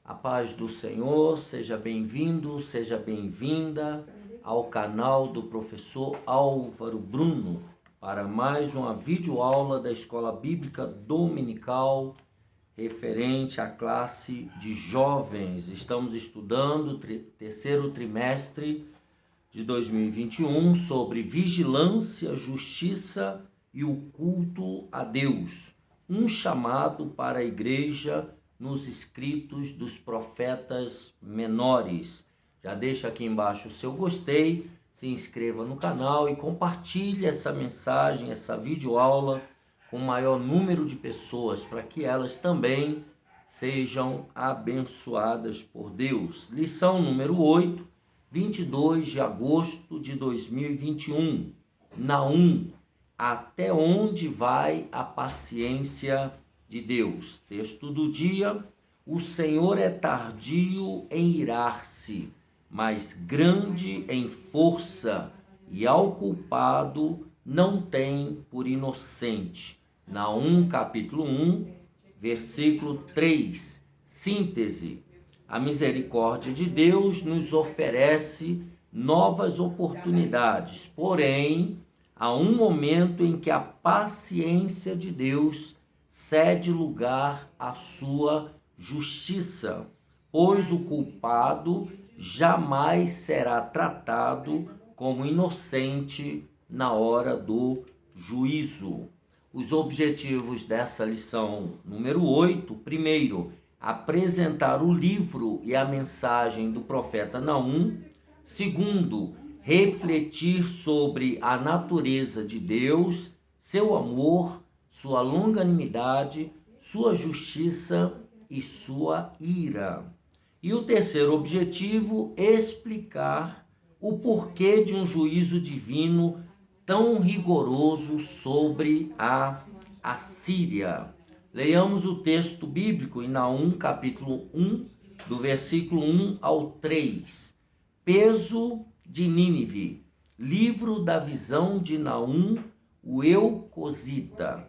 A paz do Senhor, seja bem-vindo, seja bem-vinda ao canal do professor Álvaro Bruno para mais uma videoaula da Escola Bíblica Dominical referente à classe de jovens. Estamos estudando o terceiro trimestre de 2021 sobre vigilância, justiça e o culto a Deus. Um chamado para a igreja nos escritos dos profetas menores. Já deixa aqui embaixo o seu gostei, se inscreva no canal e compartilhe essa mensagem, essa videoaula com o maior número de pessoas, para que elas também sejam abençoadas por Deus. Lição número 8, 22 de agosto de 2021. Naum, até onde vai a paciência de Deus? Texto do dia: o Senhor é tardio em irar-se, mas grande em força, e ao culpado não tem por inocente. Naum, capítulo 1, versículo 3. Síntese: a misericórdia de Deus nos oferece novas oportunidades, porém, há um momento em que a paciência de Deus cede lugar à sua justiça, pois o culpado jamais será tratado como inocente na hora do juízo. Os objetivos dessa lição número 8, primeiro, apresentar o livro e a mensagem do profeta Naum. Segundo, refletir sobre a natureza de Deus, seu amor, sua longanimidade, sua justiça e sua ira. E o terceiro objetivo, explicar o porquê de um juízo divino tão rigoroso sobre a Assíria. Leiamos o texto bíblico em Naum, capítulo 1, do versículo 1 ao 3. Peso de Nínive, livro da visão de Naum, o Eucosita.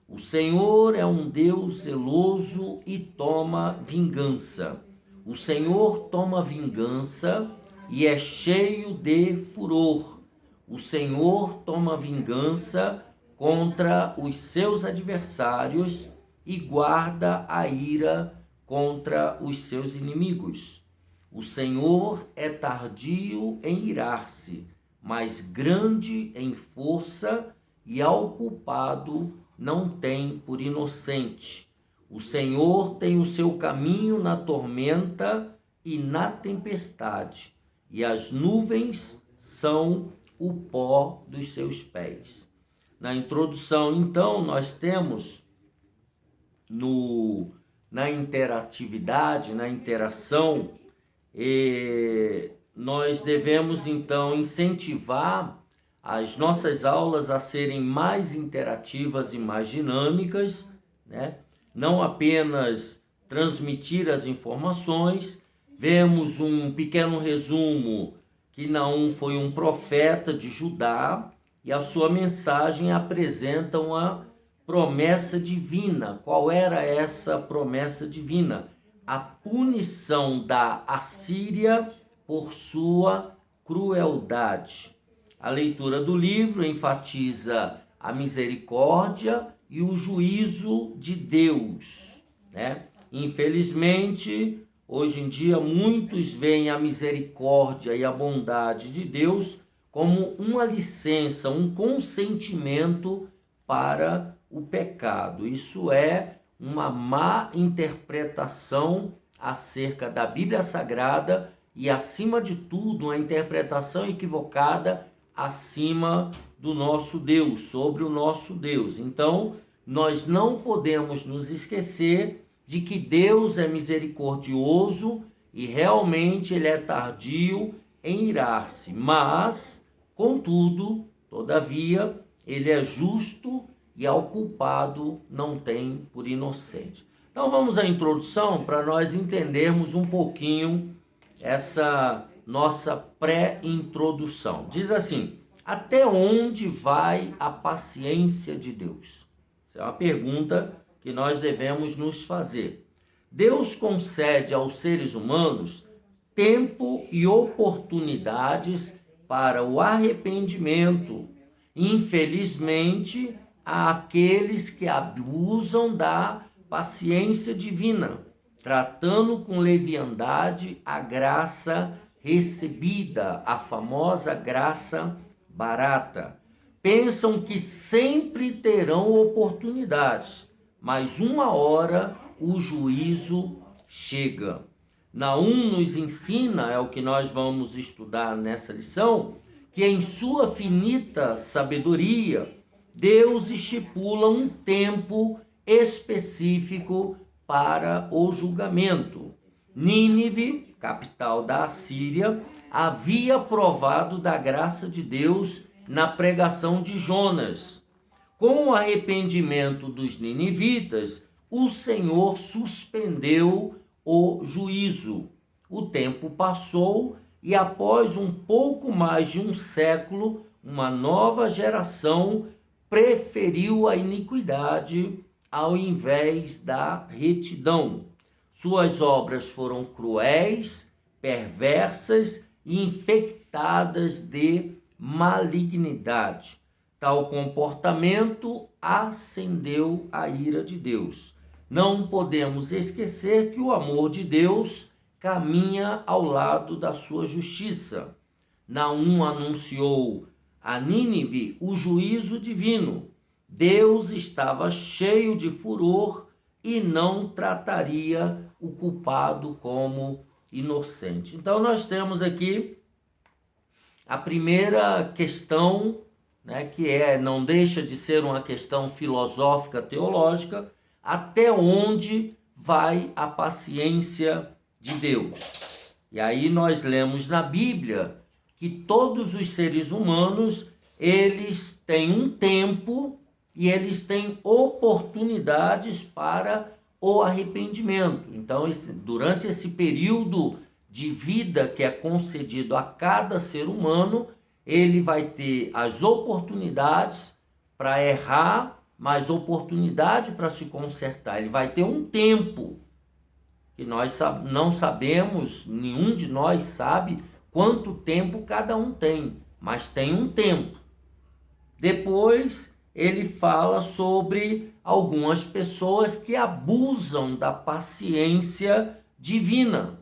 O Senhor é um Deus zeloso e toma vingança. O Senhor toma vingança e é cheio de furor. O Senhor toma vingança contra os seus adversários e guarda a ira contra os seus inimigos. O Senhor é tardio em irar-se, mas grande em força, e ao culpado não tem por inocente. O Senhor tem o seu caminho na tormenta e na tempestade, e as nuvens são o pó dos seus pés. Na introdução, então, nós temos na interatividade, na interação, nós devemos, então, incentivar as nossas aulas a serem mais interativas e mais dinâmicas, né? Não apenas transmitir as informações. Vemos um pequeno resumo que Naum foi um profeta de Judá e a sua mensagem apresenta uma promessa divina. Qual era essa promessa divina? A punição da Assíria por sua crueldade. A leitura do livro enfatiza a misericórdia e o juízo de Deus, né? Infelizmente, hoje em dia, muitos veem a misericórdia e a bondade de Deus como uma licença, um consentimento para o pecado. Isso é uma má interpretação acerca da Bíblia Sagrada e, acima de tudo, uma interpretação equivocada acima do nosso Deus, sobre o nosso Deus. Então, nós não podemos nos esquecer de que Deus é misericordioso e realmente Ele é tardio em irar-se, mas, contudo, todavia, Ele é justo e ao culpado não tem por inocente. Então vamos à introdução para nós entendermos um pouquinho essa nossa pré-introdução. Diz assim: até onde vai a paciência de Deus? Essa é uma pergunta que nós devemos nos fazer. Deus concede aos seres humanos tempo e oportunidades para o arrependimento. Infelizmente, há aqueles que abusam da paciência divina, tratando com leviandade a graça recebida, a famosa graça barata. Pensam que sempre terão oportunidades, mas uma hora o juízo chega. Naum nos ensina, é o que nós vamos estudar nessa lição, que em sua finita sabedoria, Deus estipula um tempo específico para o julgamento. Nínive, capital da Assíria, havia provado da graça de Deus na pregação de Jonas. Com o arrependimento dos ninivitas, o Senhor suspendeu o juízo. O tempo passou e, após um pouco mais de um século, uma nova geração preferiu a iniquidade ao invés da retidão. Suas obras foram cruéis, perversas e infectadas de malignidade. Tal comportamento acendeu a ira de Deus. Não podemos esquecer que o amor de Deus caminha ao lado da sua justiça. Naum anunciou a Nínive o juízo divino. Deus estava cheio de furor e não trataria o culpado como inocente. Então nós temos aqui a primeira questão, que não deixa de ser uma questão filosófica teológica: até onde vai a paciência de Deus? E aí nós lemos na Bíblia que todos os seres humanos, eles têm um tempo e eles têm oportunidades para o arrependimento. Então, durante esse período de vida que é concedido a cada ser humano, ele vai ter as oportunidades para errar, mas oportunidade para se consertar. Ele vai ter um tempo que nós não sabemos, nenhum de nós sabe quanto tempo cada um tem, mas tem um tempo. Depois ele fala sobre algumas pessoas que abusam da paciência divina,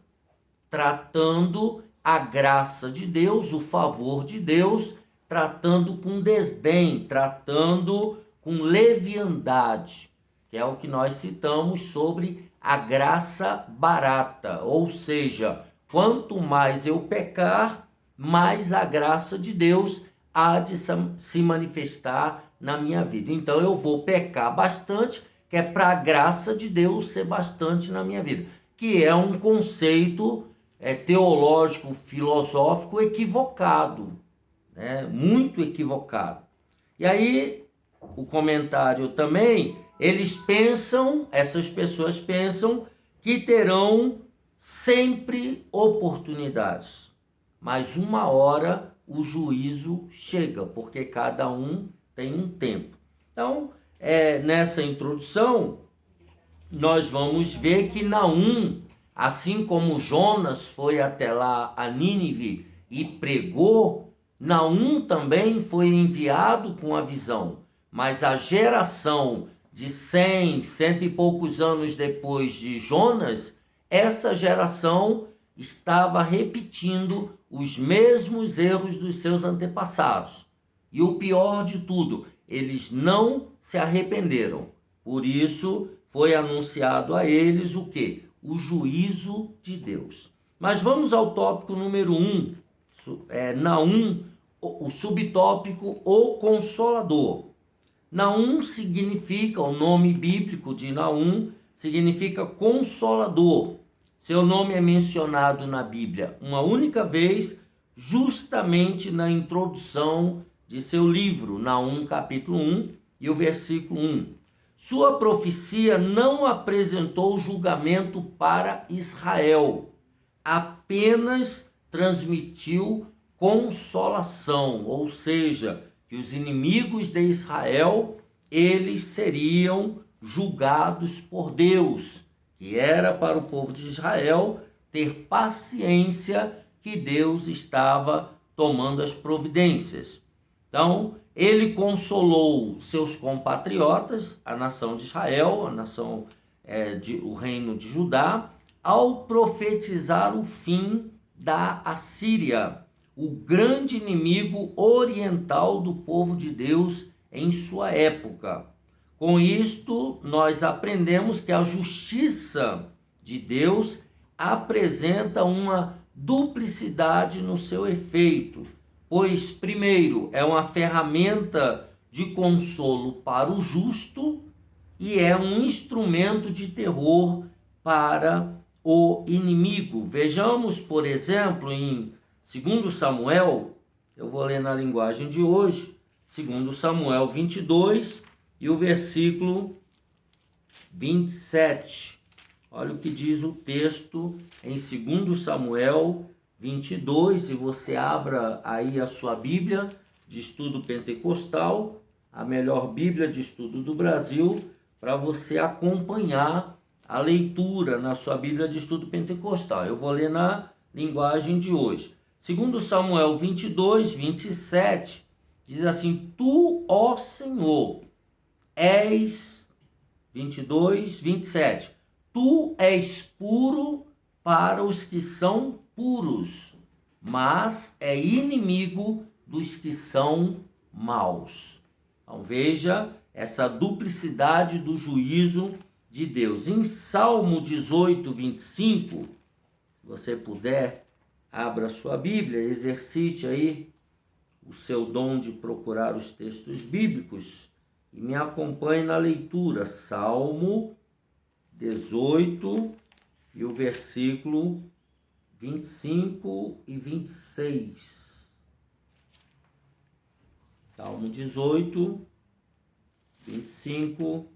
tratando a graça de Deus, o favor de Deus, tratando com desdém, tratando com leviandade, que é o que nós citamos sobre a graça barata, ou seja, quanto mais eu pecar, mais a graça de Deus há de se manifestar na minha vida. Então eu vou pecar bastante, que é para a graça de Deus ser bastante na minha vida, que é um conceito teológico, filosófico equivocado, muito equivocado. E aí o comentário também, essas pessoas pensam que terão sempre oportunidades, mas uma hora o juízo chega, porque cada um tem um tempo. Então, nessa introdução, nós vamos ver que Naum, assim como Jonas foi até lá a Nínive e pregou, Naum também foi enviado com a visão, mas a geração de 100 e poucos anos depois de Jonas, essa geração estava repetindo os mesmos erros dos seus antepassados. E o pior de tudo, eles não se arrependeram. Por isso, foi anunciado a eles o quê? O juízo de Deus. Mas vamos ao tópico número 1, Naum, o subtópico, o Consolador. Naum significa, o nome bíblico de Naum significa Consolador. Seu nome é mencionado na Bíblia uma única vez, justamente na introdução de seu livro, Naum capítulo 1 e o versículo 1. Sua profecia não apresentou julgamento para Israel, apenas transmitiu consolação, ou seja, que os inimigos de Israel, eles seriam julgados por Deus, que era para o povo de Israel ter paciência, que Deus estava tomando as providências. Então, ele consolou seus compatriotas, a nação de Israel, a nação o reino de Judá, ao profetizar o fim da Assíria, o grande inimigo oriental do povo de Deus em sua época. Com isto, nós aprendemos que a justiça de Deus apresenta uma duplicidade no seu efeito, pois, primeiro, é uma ferramenta de consolo para o justo e é um instrumento de terror para o inimigo. Vejamos, por exemplo, em 2 Samuel, eu vou ler na linguagem de hoje, 2 Samuel 22 e o versículo 27. Olha o que diz o texto em 2 Samuel 22, e você abra aí a sua Bíblia de estudo pentecostal, a melhor Bíblia de estudo do Brasil, para você acompanhar a leitura na sua Bíblia de estudo pentecostal. Eu vou ler na linguagem de hoje. 2 Samuel 22, 27, diz assim: Tu, ó Senhor, és, 22, 27, tu és puro para os que são puros, mas é inimigo dos que são maus. Então veja essa duplicidade do juízo de Deus. Em Salmo 18, 25, se você puder, abra sua Bíblia, exercite aí o seu dom de procurar os textos bíblicos e me acompanhe na leitura. Salmo 18 e o versículo 25 e 26. Salmo 18, 25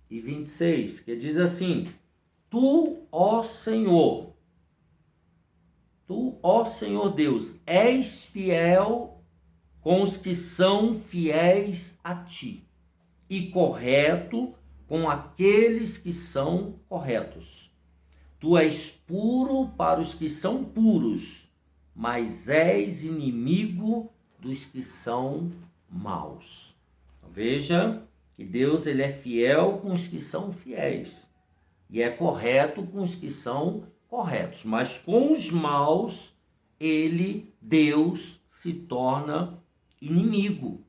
e 26, que diz assim: Tu, ó Senhor, Tu, ó Senhor Deus, és fiel com os que são fiéis a Ti, e correto com aqueles que são corretos. Tu és puro para os que são puros, mas és inimigo dos que são maus. Veja que Deus ele é fiel com os que são fiéis e é correto com os que são corretos, mas com os maus Deus se torna inimigo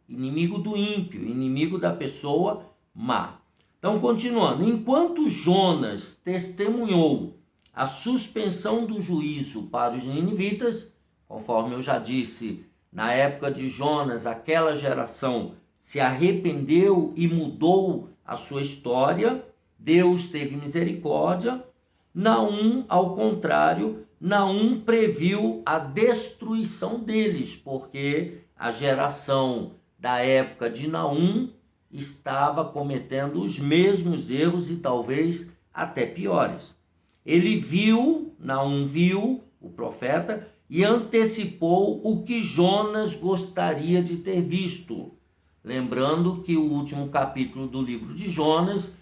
do ímpio, inimigo da pessoa má. Então, continuando, enquanto Jonas testemunhou a suspensão do juízo para os ninivitas, conforme eu já disse, na época de Jonas, aquela geração se arrependeu e mudou a sua história, Deus teve misericórdia. Naum, ao contrário, Naum previu a destruição deles, porque a geração da época de Naum estava cometendo os mesmos erros e talvez até piores. Naum viu, o profeta, e antecipou o que Jonas gostaria de ter visto. Lembrando que o último capítulo do livro de Jonas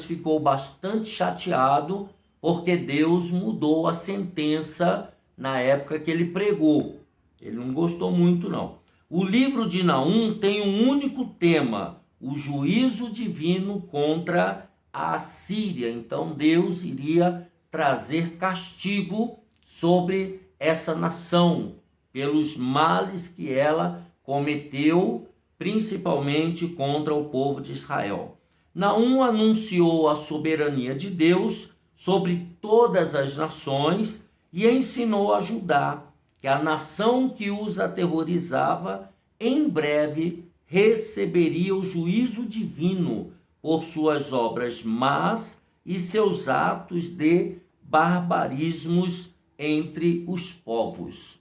ficou bastante chateado porque Deus mudou a sentença na época que ele pregou. Ele não gostou muito, não. O livro de Naum tem um único tema: o juízo divino contra a Assíria. Então Deus iria trazer castigo sobre essa nação pelos males que ela cometeu, principalmente contra o povo de Israel. Naum anunciou a soberania de Deus sobre todas as nações e ensinou a Judá que a nação que os aterrorizava em breve receberia o juízo divino por suas obras más e seus atos de barbarismos entre os povos.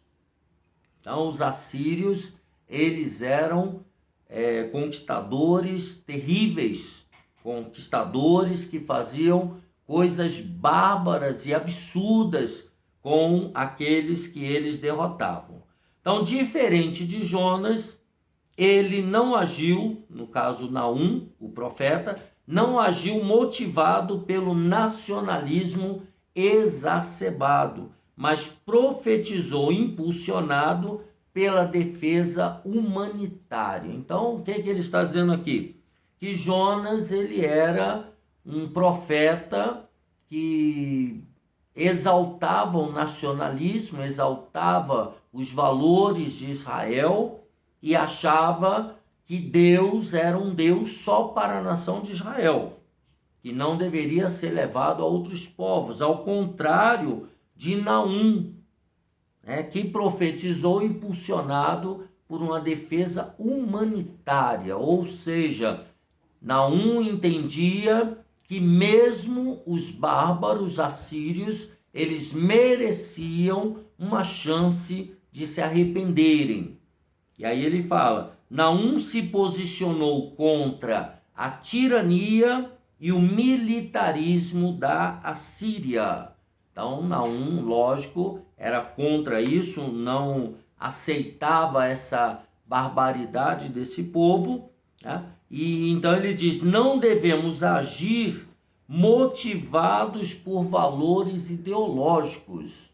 Então, os assírios, eles eram conquistadores terríveis, conquistadores que faziam coisas bárbaras e absurdas com aqueles que eles derrotavam. Então, diferente de Jonas, ele não agiu, no caso Naum, o profeta, não agiu motivado pelo nacionalismo exacerbado, mas profetizou impulsionado pela defesa humanitária. Então, o que ele está dizendo aqui? Que Jonas, ele era um profeta que exaltava o nacionalismo, exaltava os valores de Israel e achava que Deus era um Deus só para a nação de Israel, que não deveria ser levado a outros povos, ao contrário de Naum, que profetizou impulsionado por uma defesa humanitária, ou seja, Naum entendia que mesmo os bárbaros assírios, eles mereciam uma chance de se arrependerem. E aí ele fala, Naum se posicionou contra a tirania e o militarismo da Assíria. Então, Naum, lógico, era contra isso, não aceitava essa barbaridade desse povo, né? E então ele diz, não devemos agir motivados por valores ideológicos,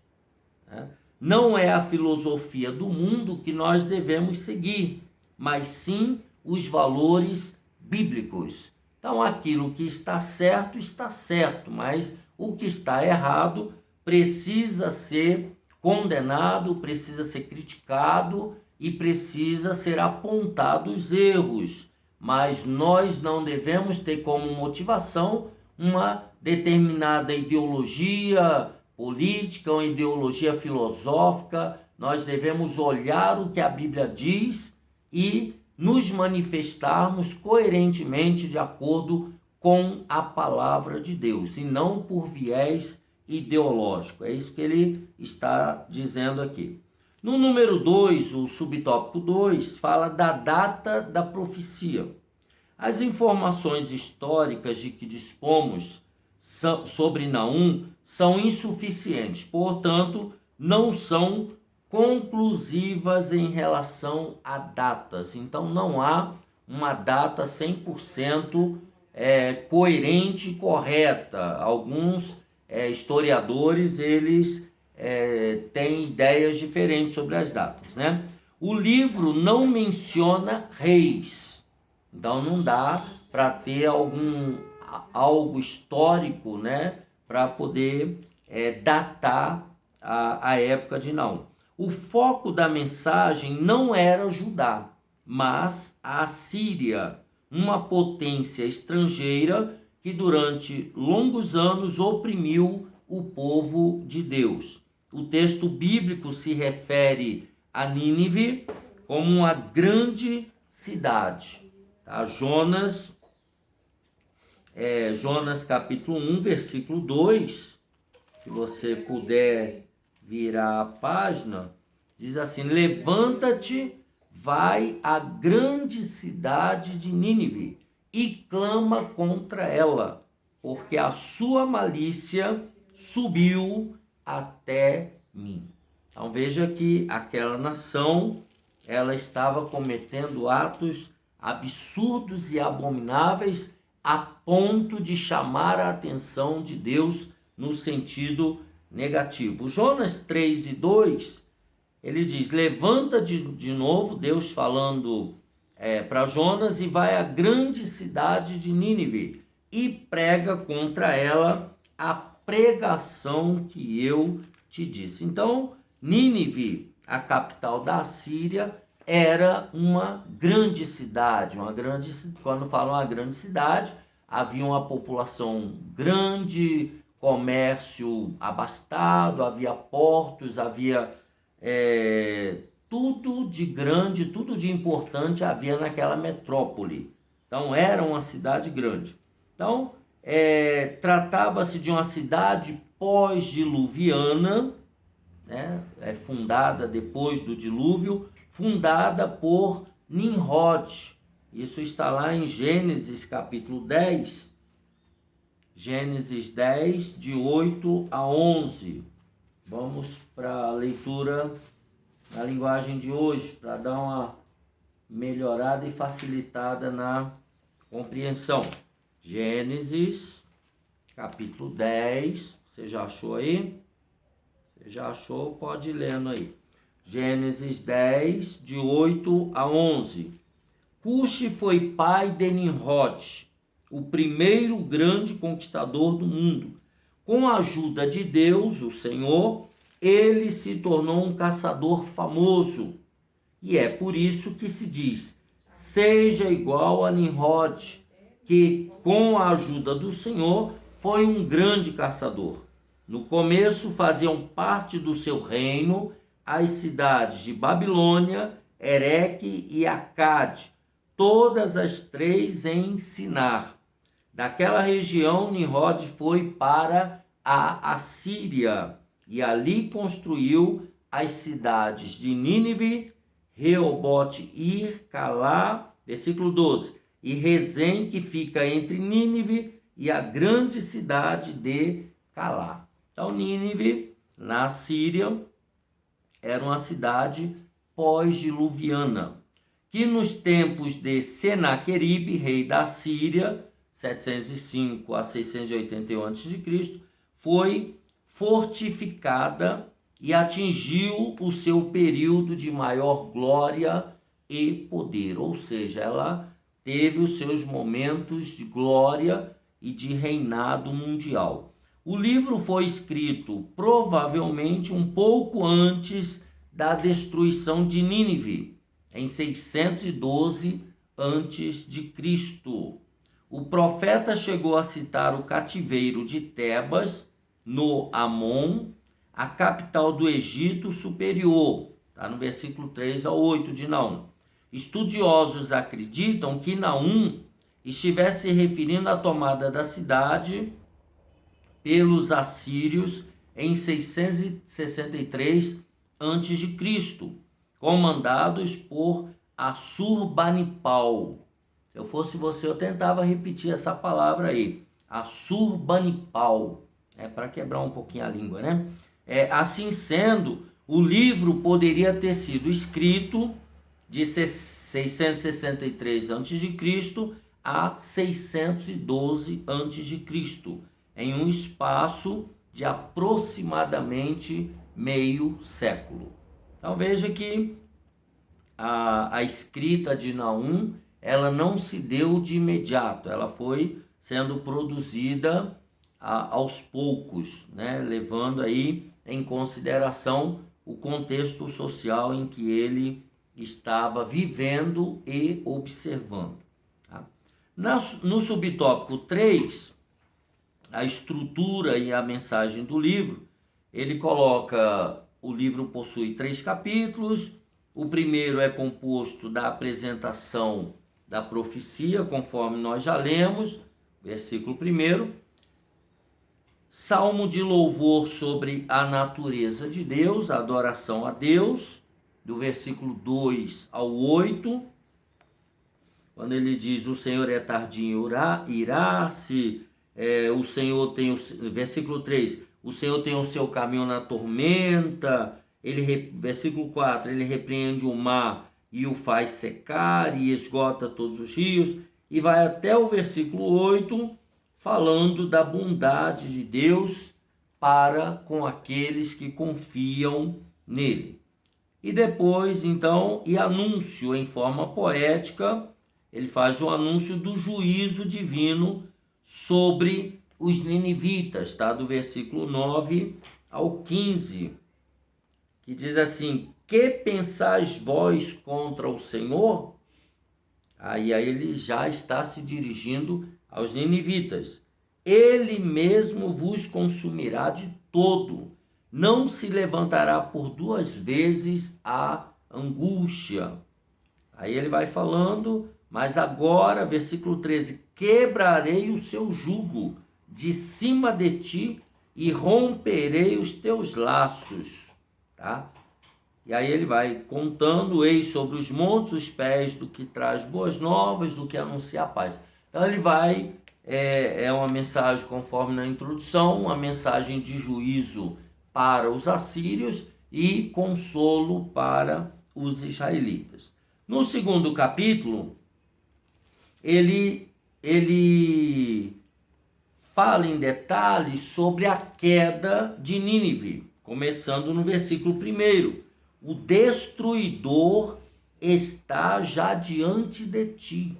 né? Não é a filosofia do mundo que nós devemos seguir, mas sim os valores bíblicos. Então, aquilo que está certo, mas o que está errado precisa ser condenado, precisa ser criticado e precisa ser apontado os erros. Mas nós não devemos ter como motivação uma determinada ideologia política, uma ideologia filosófica. Nós devemos olhar o que a Bíblia diz e nos manifestarmos coerentemente de acordo com a palavra de Deus, e não por viés ideológico. É isso que ele está dizendo aqui. No número 2, o subtópico 2, fala da data da profecia. As informações históricas de que dispomos sobre Naum são insuficientes, portanto, não são conclusivas em relação a datas. Então, não há uma data 100% coerente e correta. Alguns historiadores, eles têm ideias diferentes sobre as datas, né? O livro não menciona reis, então não dá para ter algo histórico, né, para poder datar a época de Naum. O foco da mensagem não era Judá, mas a Assíria, uma potência estrangeira que durante longos anos oprimiu o povo de Deus. O texto bíblico se refere a Nínive como uma grande cidade. Tá? Jonas capítulo 1, versículo 2, se você puder virar a página, diz assim, levanta-te, vai à grande cidade de Nínive e clama contra ela, porque a sua malícia subiu até mim. Então veja que aquela nação, ela estava cometendo atos absurdos e abomináveis a ponto de chamar a atenção de Deus no sentido negativo. Jonas 3 e 2, ele diz, levanta de novo, Deus falando para Jonas, e vai à grande cidade de Nínive e prega contra ela a pregação que eu te disse. Então, Nínive, a capital da Assíria, era uma grande cidade, quando falam uma grande cidade, havia uma população grande, comércio abastado, havia portos, havia tudo de grande, tudo de importante havia naquela metrópole. Então era uma cidade grande. Então tratava-se de uma cidade pós-diluviana, né? Fundada depois do dilúvio, fundada por Nimrod. Isso está lá em Gênesis capítulo 10. Gênesis 10, de 8 a 11. Vamos para a leitura na linguagem de hoje, para dar uma melhorada e facilitada na compreensão. Gênesis, capítulo 10. Você já achou aí? Você já achou? Pode ir lendo aí. Gênesis 10, de 8 a 11. Cuxi foi pai de Nimrod, o primeiro grande conquistador do mundo. Com a ajuda de Deus, o Senhor, ele se tornou um caçador famoso. E é por isso que se diz, seja igual a Nimrod, que com a ajuda do Senhor foi um grande caçador. No começo faziam parte do seu reino as cidades de Babilônia, Ereque e Acade, todas as três em Sinar. Daquela região, Nimrod foi para a Assíria e ali construiu as cidades de Nínive, Reobote-ir, Calá, versículo 12, e Rezém, que fica entre Nínive e a grande cidade de Calá. Então, Nínive, na Síria, era uma cidade pós-diluviana, que nos tempos de Senaqueribe, rei da Síria, 705 a 681 a.C., foi fortificada e atingiu o seu período de maior glória e poder, ou seja, ela teve os seus momentos de glória e de reinado mundial. O livro foi escrito provavelmente um pouco antes da destruição de Nínive, em 612 a.C. O profeta chegou a citar o cativeiro de Tebas, no Amon, a capital do Egito Superior, está no versículo 3 ao 8 de Naum. Estudiosos acreditam que Naum estivesse se referindo à tomada da cidade pelos assírios em 663 a.C., comandados por Assurbanipal. Se eu fosse você, eu tentava repetir essa palavra aí, Assurbanipal, para quebrar um pouquinho a língua, né? Assim sendo, o livro poderia ter sido escrito de 663 a.C. a 612 a.C., em um espaço de aproximadamente meio século. Então veja que a escrita de Naum, ela não se deu de imediato, ela foi sendo produzida aos poucos, né? Levando aí em consideração o contexto social em que ele estava vivendo e observando. Tá? No subtópico 3, a estrutura e a mensagem do livro, ele coloca, o livro possui 3 capítulos. O primeiro é composto da apresentação da profecia, conforme nós já lemos, versículo 1. Salmo de louvor sobre a natureza de Deus, a adoração a Deus, do versículo 2 ao 8, quando ele diz, o Senhor é tardio em irar-se, o Senhor tem o versículo 3, o Senhor tem o seu caminho na tormenta, versículo 4, ele repreende o mar e o faz secar e esgota todos os rios, e vai até o versículo 8, falando da bondade de Deus para com aqueles que confiam nele. E depois, então, anúncio em forma poética, ele faz o anúncio do juízo divino sobre os ninivitas, tá? Do versículo 9 ao 15, que diz assim, que pensais vós contra o Senhor? Aí ele já está se dirigindo aos ninivitas. Ele mesmo vos consumirá de todo, não se levantará por 2 vezes a angústia. Aí ele vai falando, mas agora, versículo 13, quebrarei o seu jugo de cima de ti e romperei os teus laços, tá? E aí ele vai contando, eis sobre os montes os pés do que traz boas novas, do que anuncia a paz. Então ele vai, é uma mensagem, conforme na introdução, uma mensagem de juízo para os assírios e consolo para os israelitas. No segundo capítulo, ele ele fala em detalhes sobre a queda de Nínive, começando no versículo 1. O destruidor está já diante de ti.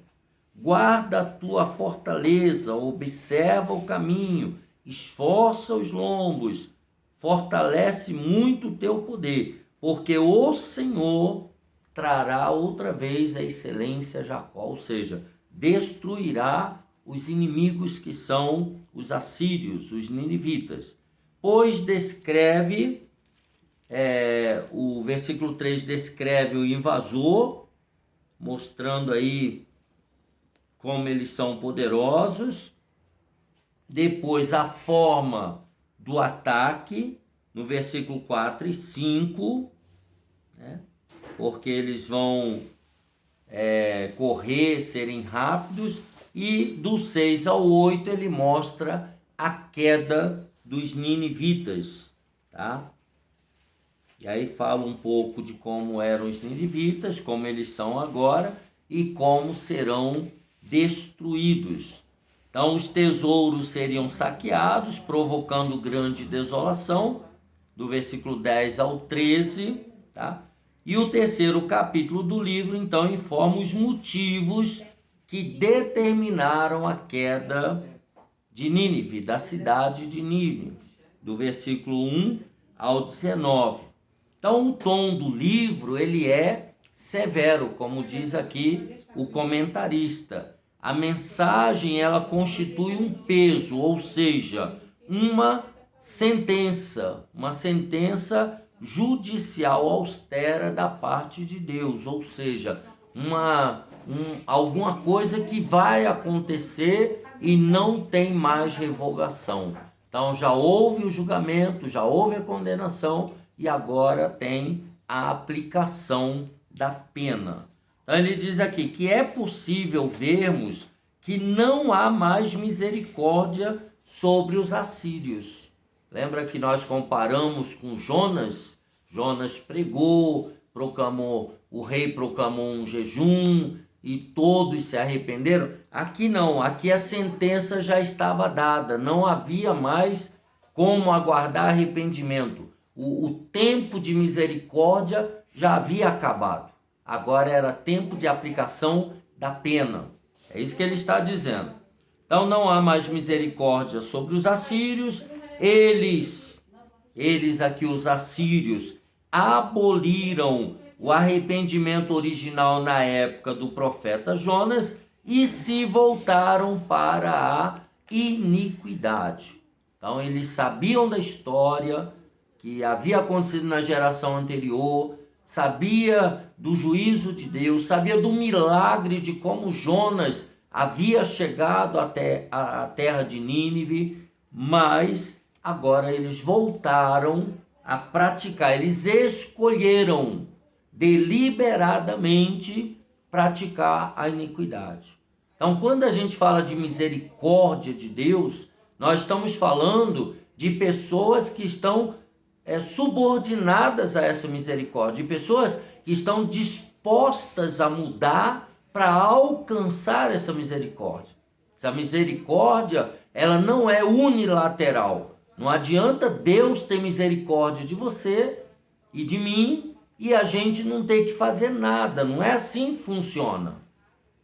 Guarda a tua fortaleza, observa o caminho, esforça os lombos, fortalece muito o teu poder, porque o Senhor trará outra vez a excelência a Jacó, ou seja, destruirá os inimigos que são os assírios, os ninivitas. Pois descreve, o versículo 3 descreve o invasor, mostrando aí como eles são poderosos. Depois a forma do ataque, no versículo 4 e 5, né? Porque eles vão correr, serem rápidos. E do 6 ao 8 ele mostra a queda dos ninivitas, tá? E aí fala um pouco de como eram os ninivitas, como eles são agora e como serão destruídos. Então os tesouros seriam saqueados, provocando grande desolação, do versículo 10 ao 13, tá? E o terceiro capítulo do livro, então, informa os motivos que determinaram a queda de Nínive, da cidade de Nínive, do versículo 1 ao 19. Então, o tom do livro, ele é severo, como diz aqui o comentarista. A mensagem, ela constitui um peso, ou seja, uma sentença judicial austera da parte de Deus, ou seja, alguma coisa que vai acontecer e não tem mais revogação. Então já houve o julgamento, já houve a condenação e agora tem a aplicação da pena. Então ele diz aqui que é possível vermos que não há mais misericórdia sobre os assírios. Lembra que nós comparamos com Jonas? Jonas pregou, o rei proclamou um jejum e todos se arrependeram. Aqui não, aqui a sentença já estava dada, não havia mais como aguardar arrependimento. O tempo de misericórdia já havia acabado. Agora era tempo de aplicação da pena. É isso que ele está dizendo. Então não há mais misericórdia sobre os assírios. Eles aqui, os assírios, aboliram o arrependimento original na época do profeta Jonas e se voltaram para a iniquidade. Então eles sabiam da história que havia acontecido na geração anterior, sabia do juízo de Deus, sabia do milagre de como Jonas havia chegado até a terra de Nínive, mas agora eles voltaram a praticar, eles escolheram deliberadamente praticar a iniquidade. Então, quando a gente fala de misericórdia de Deus, nós estamos falando de pessoas que estão subordinadas a essa misericórdia, de pessoas que estão dispostas a mudar para alcançar essa misericórdia. Essa misericórdia, ela não é unilateral. Não adianta Deus ter misericórdia de você e de mim e a gente não ter que fazer nada. Não é assim que funciona,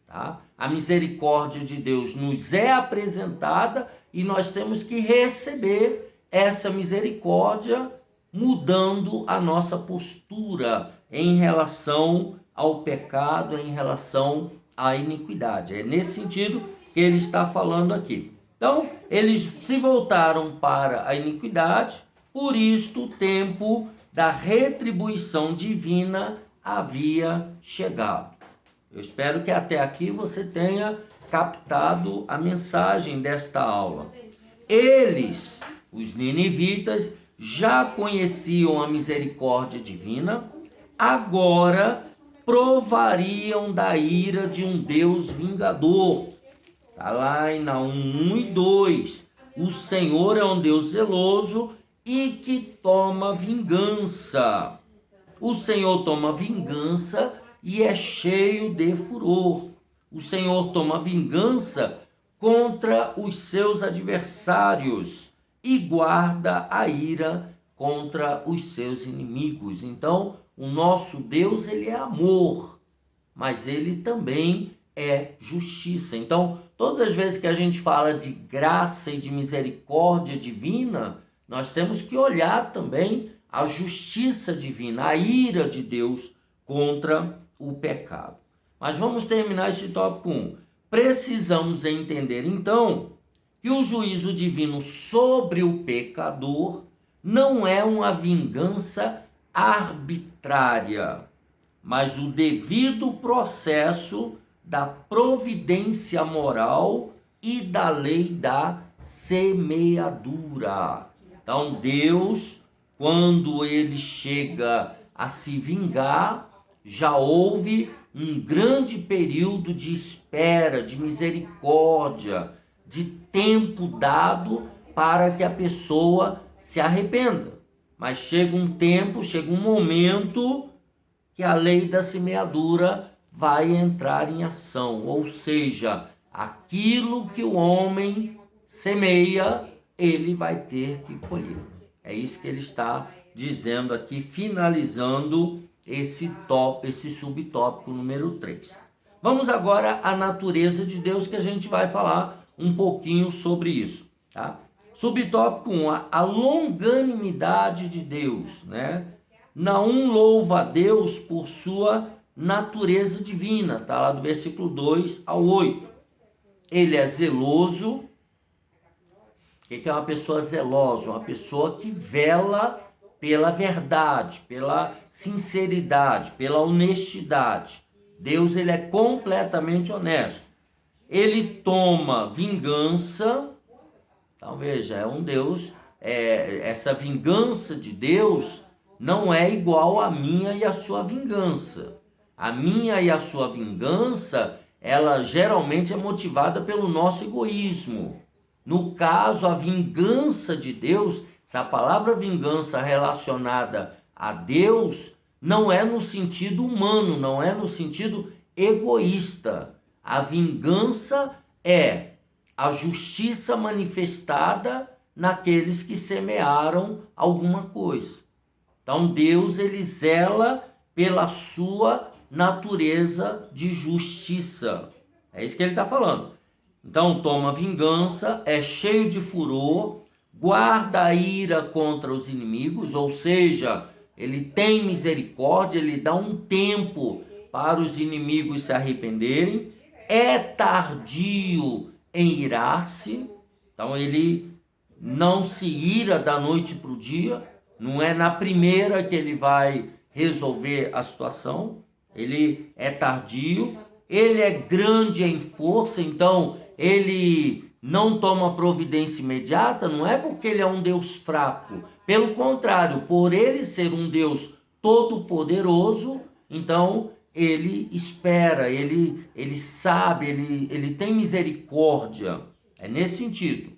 tá? A misericórdia de Deus nos é apresentada e nós temos que receber essa misericórdia mudando a nossa postura em relação ao pecado, em relação à iniquidade. É nesse sentido que ele está falando aqui. Então, eles se voltaram para a iniquidade, por isto o tempo da retribuição divina havia chegado. Eu espero que até aqui você tenha captado a mensagem desta aula. Eles, os ninivitas, já conheciam a misericórdia divina, agora provariam da ira de um Deus vingador. Está lá em Naum 1 e 2. O Senhor é um Deus zeloso e que toma vingança. O Senhor toma vingança e é cheio de furor. O Senhor toma vingança contra os seus adversários e guarda a ira contra os seus inimigos. Então, o nosso Deus, ele é amor, mas ele também é justiça. Então, todas as vezes que a gente fala de graça e de misericórdia divina, nós temos que olhar também a justiça divina, a ira de Deus contra o pecado. Mas vamos terminar esse tópico 1. Precisamos entender, então, que o juízo divino sobre o pecador não é uma vingança arbitrária, mas o devido processo da providência moral e da lei da semeadura. Então, Deus, quando ele chega a se vingar, já houve um grande período de espera, de misericórdia, de tempo dado para que a pessoa se arrependa. Mas chega um tempo, chega um momento que a lei da semeadura vai entrar em ação, ou seja, aquilo que o homem semeia, ele vai ter que colher. É isso que ele está dizendo aqui, finalizando esse subtópico número 3. Vamos agora à natureza de Deus, que a gente vai falar um pouquinho sobre isso, tá? Subtópico 1, a longanimidade de Deus, né? Naum louva a Deus por sua natureza divina, tá lá do versículo 2 ao 8. Ele é zeloso. O que é uma pessoa zelosa? Uma pessoa que vela pela verdade, pela sinceridade, pela honestidade. Deus, ele é completamente honesto. Ele toma vingança. Então veja, é um Deus, essa vingança de Deus não é igual à minha e à sua vingança. A minha e a sua vingança, ela geralmente é motivada pelo nosso egoísmo. No caso, a vingança de Deus, essa palavra vingança relacionada a Deus, não é no sentido humano, não é no sentido egoísta. A vingança é a justiça manifestada naqueles que semearam alguma coisa. Então Deus, ele zela pela sua natureza de justiça. É isso que ele está falando. Então toma vingança, é cheio de furor, guarda a ira contra os inimigos, ou seja, ele tem misericórdia, ele dá um tempo para os inimigos se arrependerem, é tardio em irar-se, então ele não se ira da noite para o dia, não é na primeira que ele vai resolver a situação, ele é tardio, ele é grande em força, então ele não toma providência imediata, não é porque ele é um Deus fraco, pelo contrário, por ele ser um Deus todo-poderoso, então ele espera, ele sabe, ele tem misericórdia, é nesse sentido.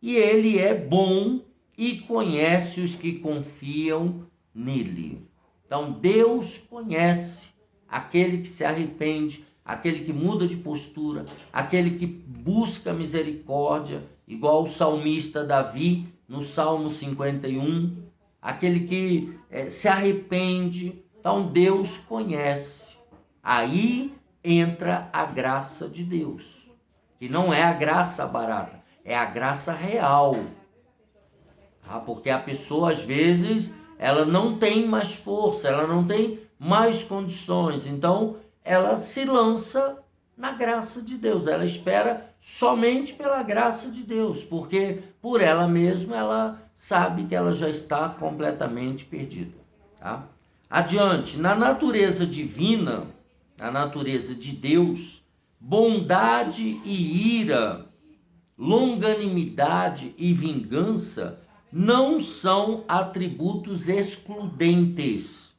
E ele é bom e conhece os que confiam nele. Então Deus conhece aquele que se arrepende, aquele que muda de postura, aquele que busca misericórdia, igual o salmista Davi no Salmo 51, aquele que se arrepende. Então Deus conhece. Aí entra a graça de Deus, que não é a graça barata, é a graça real. Porque a pessoa, às vezes, ela não tem mais força, ela não tem mais condições, então ela se lança na graça de Deus, ela espera somente pela graça de Deus, porque por ela mesma ela sabe que ela já está completamente perdida. Tá? Adiante, na natureza divina, na natureza de Deus, bondade e ira, longanimidade e vingança não são atributos excludentes,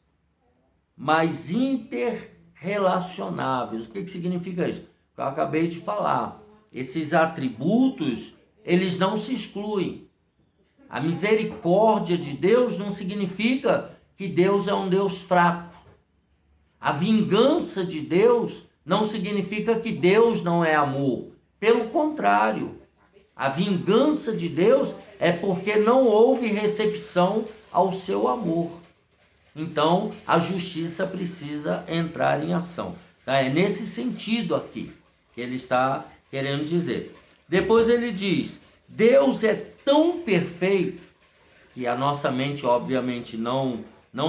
mas interrelacionáveis. O que significa isso? Eu acabei de falar. Esses atributos, eles não se excluem. A misericórdia de Deus não significa que Deus é um Deus fraco. A vingança de Deus não significa que Deus não é amor. Pelo contrário, a vingança de Deus é porque não houve recepção ao seu amor. Então, a justiça precisa entrar em ação. Tá? É nesse sentido aqui que ele está querendo dizer. Depois ele diz, Deus é tão perfeito que a nossa mente, obviamente, não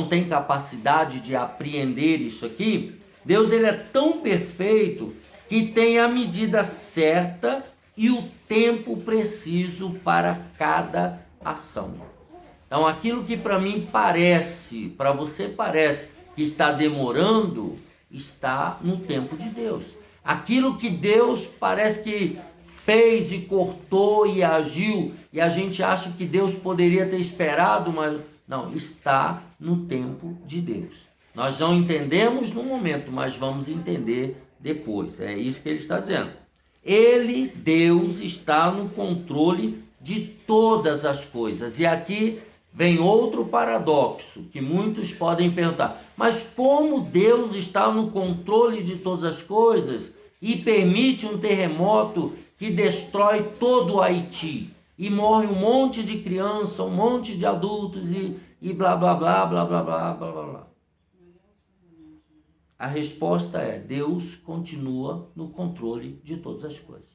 tem capacidade de apreender isso aqui. Deus, ele é tão perfeito que tem a medida certa e o tempo preciso para cada ação. Então, aquilo que para mim parece, para você parece que está demorando, está no tempo de Deus. Aquilo que Deus parece que fez e cortou e agiu, e a gente acha que Deus poderia ter esperado, mas não, está no tempo de Deus. Nós não entendemos no momento, mas vamos entender depois. É isso que ele está dizendo. Ele, Deus, está no controle de todas as coisas. E aqui vem outro paradoxo que muitos podem perguntar. Mas como Deus está no controle de todas as coisas e permite um terremoto que destrói todo o Haiti e morre um monte de criança, um monte de adultos e blá, blá, blá, blá, blá, blá, blá, blá, blá? A resposta é, Deus continua no controle de todas as coisas.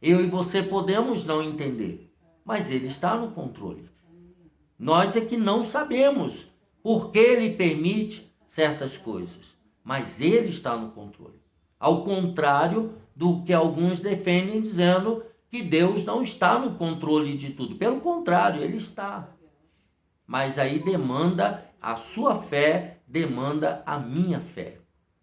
Eu e você podemos não entender, mas Ele está no controle. Nós é que não sabemos por que Ele permite certas coisas, mas Ele está no controle. Ao contrário do que alguns defendem, dizendo que Deus não está no controle de tudo. Pelo contrário, Ele está. Mas aí demanda a sua fé, demanda a minha fé.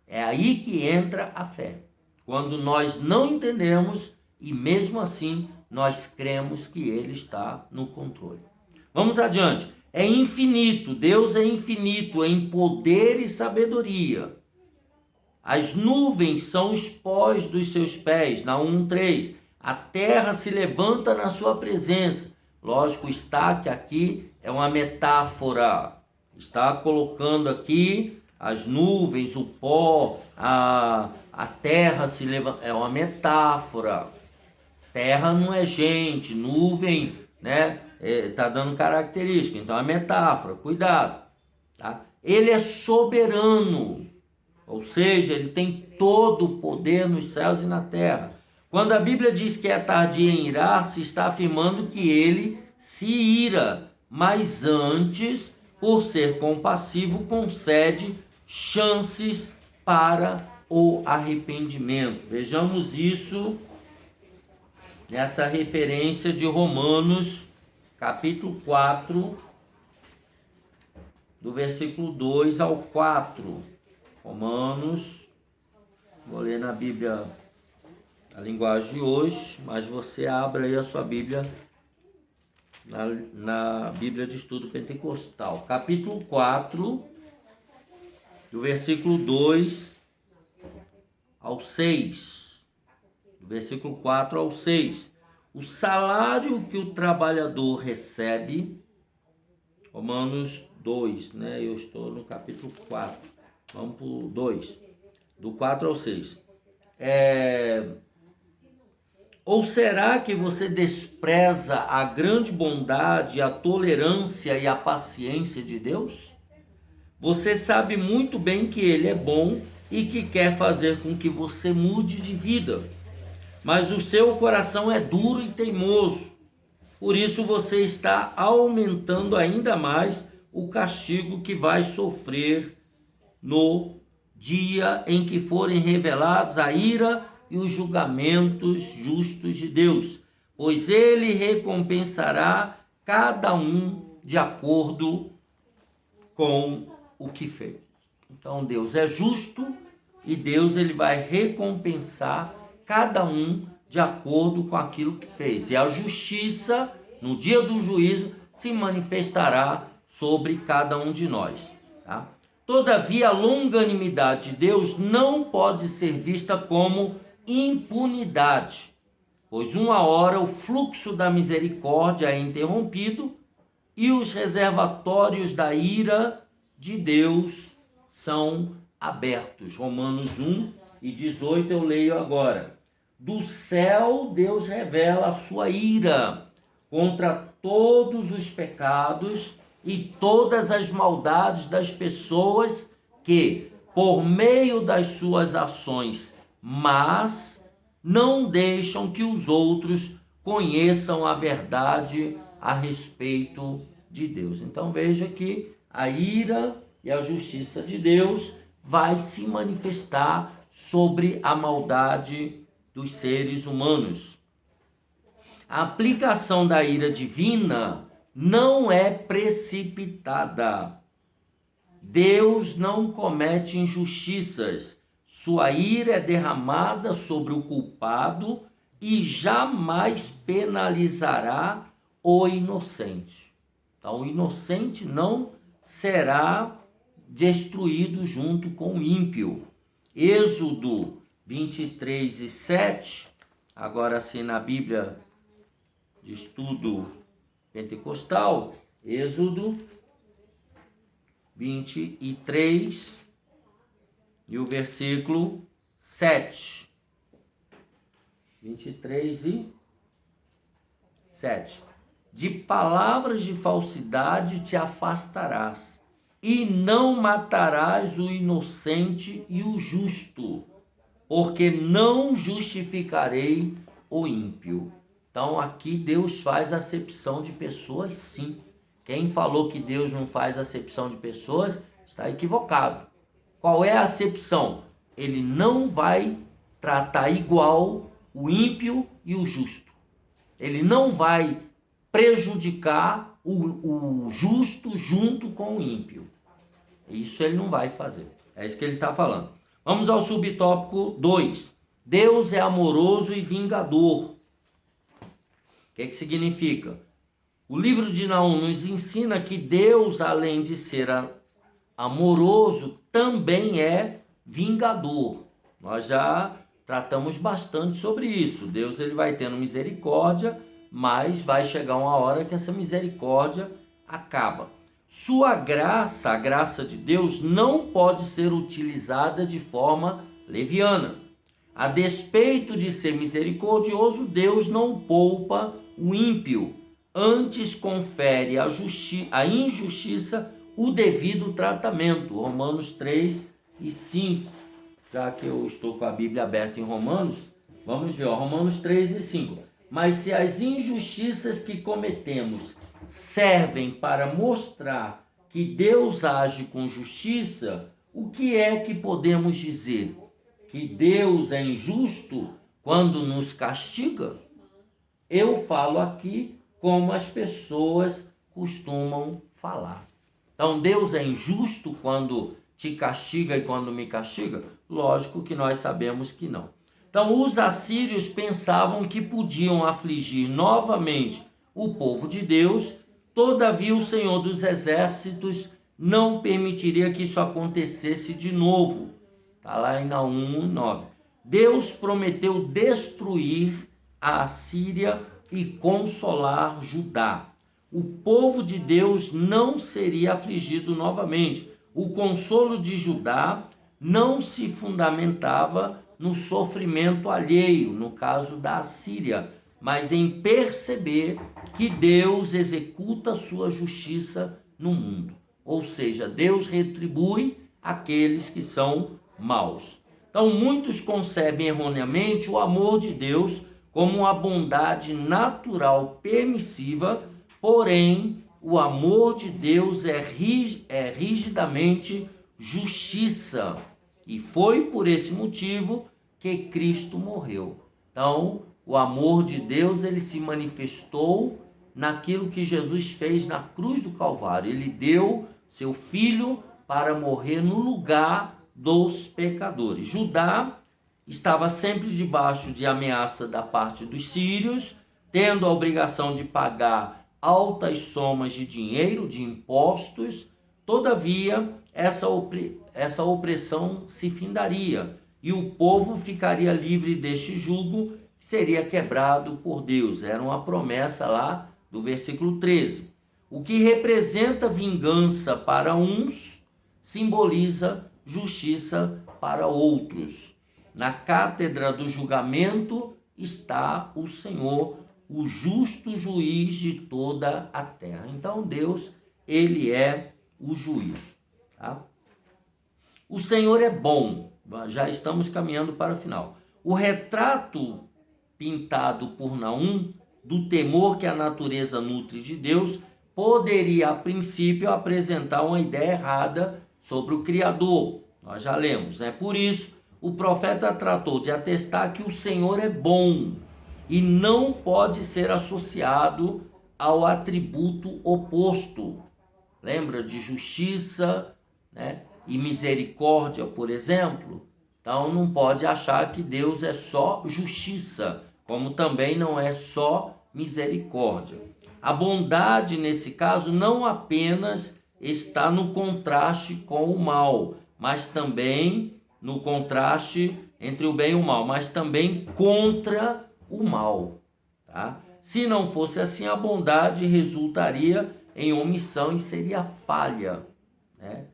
É aí que entra a fé. Quando nós não entendemos e mesmo assim nós cremos que Ele está no controle. Vamos adiante. É infinito, Deus é infinito em poder e sabedoria. As nuvens são os pós dos seus pés, Naum 1:3. A terra se levanta na sua presença. Lógico, está que aqui é uma metáfora. Está colocando aqui as nuvens, o pó, a terra se levanta. É uma metáfora. Terra não é gente, nuvem, né? Está dando característica, então é metáfora, cuidado. Tá? Ele é soberano, ou seja, ele tem todo o poder nos céus e na terra. Quando a Bíblia diz que é tardio em irar, se está afirmando que ele se ira, mas antes, por ser compassivo, concede chances para o arrependimento. Vejamos isso nessa referência de Romanos, capítulo 4, do versículo 2 ao 4. Romanos, vou ler na Bíblia, a linguagem de hoje, mas você abre aí a sua Bíblia, na Bíblia de Estudo Pentecostal. Capítulo 4, do versículo 2 ao 6. Do versículo 4 ao 6. O salário que o trabalhador recebe, Romanos 2, né? Eu estou no capítulo 4. Vamos para o 2, do 4 ao 6. Ou será que você despreza a grande bondade, a tolerância e a paciência de Deus? Você sabe muito bem que Ele é bom e que quer fazer com que você mude de vida. Mas o seu coração é duro e teimoso. Por isso você está aumentando ainda mais o castigo que vai sofrer no dia em que forem revelados a ira e os julgamentos justos de Deus, pois Ele recompensará cada um de acordo com o que fez. Então Deus é justo e Deus ele vai recompensar cada um de acordo com aquilo que fez. E a justiça, no dia do juízo, se manifestará sobre cada um de nós. Tá? Todavia, a longanimidade de Deus não pode ser vista como impunidade, pois uma hora o fluxo da misericórdia é interrompido e os reservatórios da ira de Deus são abertos. Romanos 1:18 eu leio agora. do céu Deus revela a sua ira contra todos os pecados e todas as maldades das pessoas que, por meio das suas ações, mas não deixam que os outros conheçam a verdade a respeito de Deus. Então veja que a ira e a justiça de Deus vai se manifestar sobre a maldade dos seres humanos. A aplicação da ira divina não é precipitada. Deus não comete injustiças. Sua ira é derramada sobre o culpado e jamais penalizará o inocente. Então, o inocente não será destruído junto com o ímpio. Êxodo 23:7, agora sim na Bíblia de estudo pentecostal, Êxodo 23 e o versículo 7. 23:7. De palavras de falsidade te afastarás, e não matarás o inocente e o justo, porque não justificarei o ímpio. Então aqui Deus faz acepção de pessoas, sim. Quem falou que Deus não faz acepção de pessoas está equivocado. Qual é a acepção? Ele não vai tratar igual o ímpio e o justo. Ele não vai prejudicar o justo junto com o ímpio. Isso ele não vai fazer. É isso que ele está falando. Vamos ao subtópico 2. Deus é amoroso e vingador. O que significa? O livro de Naum nos ensina que Deus, além de ser amoroso, também é vingador. Nós já tratamos bastante sobre isso. Deus ele vai tendo misericórdia, mas vai chegar uma hora que essa misericórdia acaba. Sua graça, a graça de Deus, não pode ser utilizada de forma leviana. A despeito de ser misericordioso, Deus não poupa o ímpio, antes confere à injustiça o devido tratamento. Romanos 3:5. Já que eu estou com a Bíblia aberta em Romanos, vamos ver, Romanos 3:5. Mas se as injustiças que cometemos servem para mostrar que Deus age com justiça, o que é que podemos dizer? Que Deus é injusto quando nos castiga? Eu falo aqui como as pessoas costumam falar. Então, Deus é injusto quando te castiga e quando me castiga? Lógico que nós sabemos que não. Então, os assírios pensavam que podiam afligir novamente o povo de Deus, todavia o Senhor dos Exércitos não permitiria que isso acontecesse de novo. Está lá em Naum 9. Deus prometeu destruir a Assíria e consolar Judá. O povo de Deus não seria afligido novamente. O consolo de Judá não se fundamentava no sofrimento alheio, no caso da Assíria, mas em perceber que Deus executa sua justiça no mundo. Ou seja, Deus retribui aqueles que são maus. Então, muitos concebem erroneamente o amor de Deus como uma bondade natural permissiva, porém, o amor de Deus é rigidamente justiça. E foi por esse motivo que Cristo morreu. Então, o amor de Deus, ele se manifestou naquilo que Jesus fez na cruz do Calvário. Ele deu seu Filho para morrer no lugar dos pecadores. Judá estava sempre debaixo de ameaça da parte dos sírios, tendo a obrigação de pagar altas somas de dinheiro, de impostos. Todavia, essa opressão se findaria e o povo ficaria livre deste jugo, que seria quebrado por Deus. Era uma promessa lá do versículo 13. O que representa vingança para uns, simboliza justiça para outros. Na cátedra do julgamento está o Senhor, o justo juiz de toda a terra. Então Deus, ele é o juiz. Tá? O Senhor é bom. Já estamos caminhando para o final. O retrato pintado por Naum do temor que a natureza nutre de Deus poderia, a princípio, apresentar uma ideia errada sobre o Criador. Nós já lemos, né? Por isso, o profeta tratou de atestar que o Senhor é bom e não pode ser associado ao atributo oposto. Lembra de justiça, né? E misericórdia, por exemplo? Então não pode achar que Deus é só justiça, como também não é só misericórdia. A bondade, nesse caso, não apenas está no contraste com o mal, mas também no contraste entre o bem e o mal, mas também contra o mal. Tá? Se não fosse assim, a bondade resultaria em omissão e seria falha, né?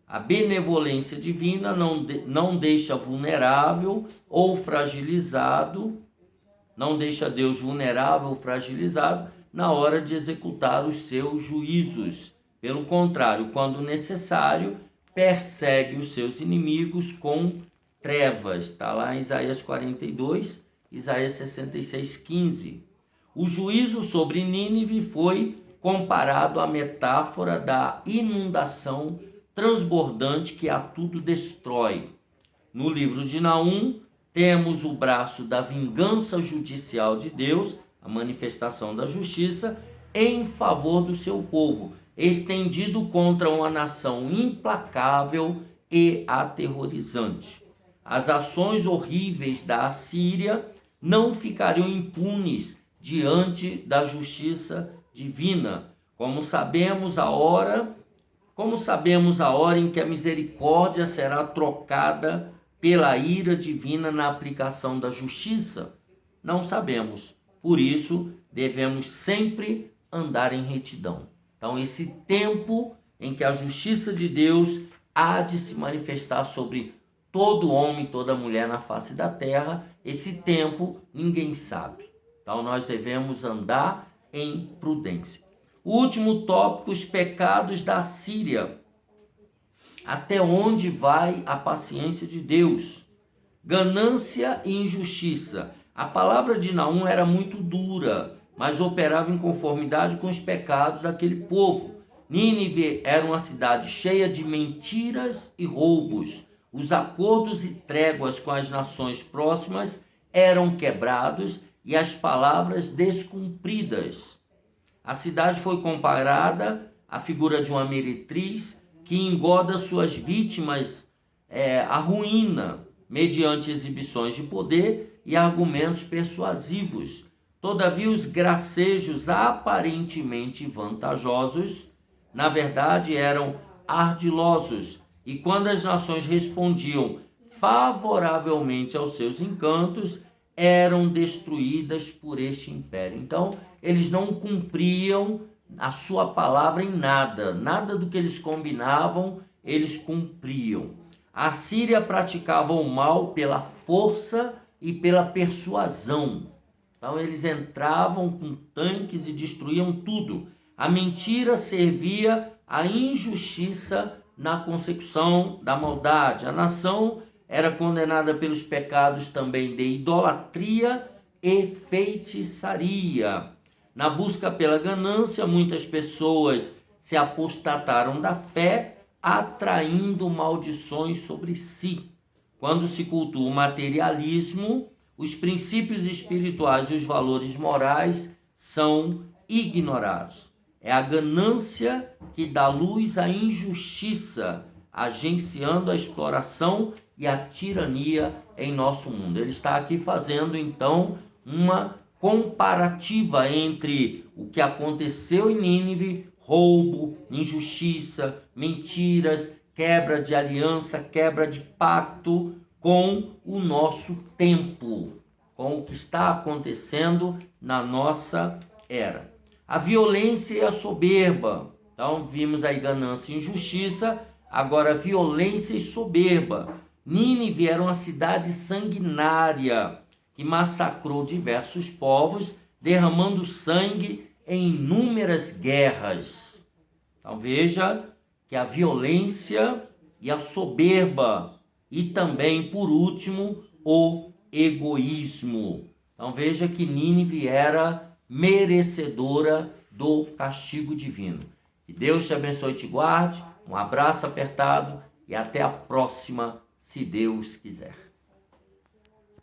A benevolência divina não deixa vulnerável ou fragilizado, não deixa Deus vulnerável ou fragilizado na hora de executar os seus juízos. Pelo contrário, quando necessário, persegue os seus inimigos com trevas. Está lá em Isaías 42, Isaías 66, 15. O juízo sobre Nínive foi comparado à metáfora da inundação transbordante que a tudo destrói. No livro de Naum, temos o braço da vingança judicial de Deus, a manifestação da justiça, em favor do seu povo, estendido contra uma nação implacável e aterrorizante. As ações horríveis da Assíria não ficariam impunes diante da justiça divina. Como sabemos a hora em que a misericórdia será trocada pela ira divina na aplicação da justiça? Não sabemos. Por isso, devemos sempre andar em retidão. Então, esse tempo em que a justiça de Deus há de se manifestar sobre todo homem, toda mulher na face da terra, esse tempo ninguém sabe. Então, nós devemos andar em prudência. O último tópico, os pecados da Assíria. Até onde vai a paciência de Deus? Ganância e injustiça. A palavra de Naum era muito dura, mas operava em conformidade com os pecados daquele povo. Nínive era uma cidade cheia de mentiras e roubos. Os acordos e tréguas com as nações próximas eram quebrados e as palavras descumpridas. A cidade foi comparada à figura de uma meretriz que engoda suas vítimas à ruína, mediante exibições de poder e argumentos persuasivos. Todavia, os gracejos aparentemente vantajosos, na verdade, eram ardilosos, e quando as nações respondiam favoravelmente aos seus encantos, eram destruídas por este império. Então, eles não cumpriam a sua palavra em nada. Nada do que eles combinavam, eles cumpriam. A Síria praticava o mal pela força e pela persuasão. Então, eles entravam com tanques e destruíam tudo. A mentira servia à injustiça na consecução da maldade. A nação era condenada pelos pecados também de idolatria e feitiçaria. Na busca pela ganância, muitas pessoas se apostataram da fé, atraindo maldições sobre si. Quando se cultua o materialismo, os princípios espirituais e os valores morais são ignorados. É a ganância que dá luz à injustiça, agenciando a exploração e a tirania em nosso mundo. Ele está aqui fazendo, então, uma comparativa entre o que aconteceu em Nínive, roubo, injustiça, mentiras, quebra de aliança, quebra de pacto, com o nosso tempo, com o que está acontecendo na nossa era. A violência e a soberba. Então, vimos aí ganância e injustiça, agora violência e soberba. Nínive era uma cidade sanguinária que massacrou diversos povos, derramando sangue em inúmeras guerras. Então veja que a violência e a soberba e também, por último, o egoísmo. Então veja que Nínive era merecedora do castigo divino. Que Deus te abençoe e te guarde. Um abraço apertado e até a próxima, se Deus quiser.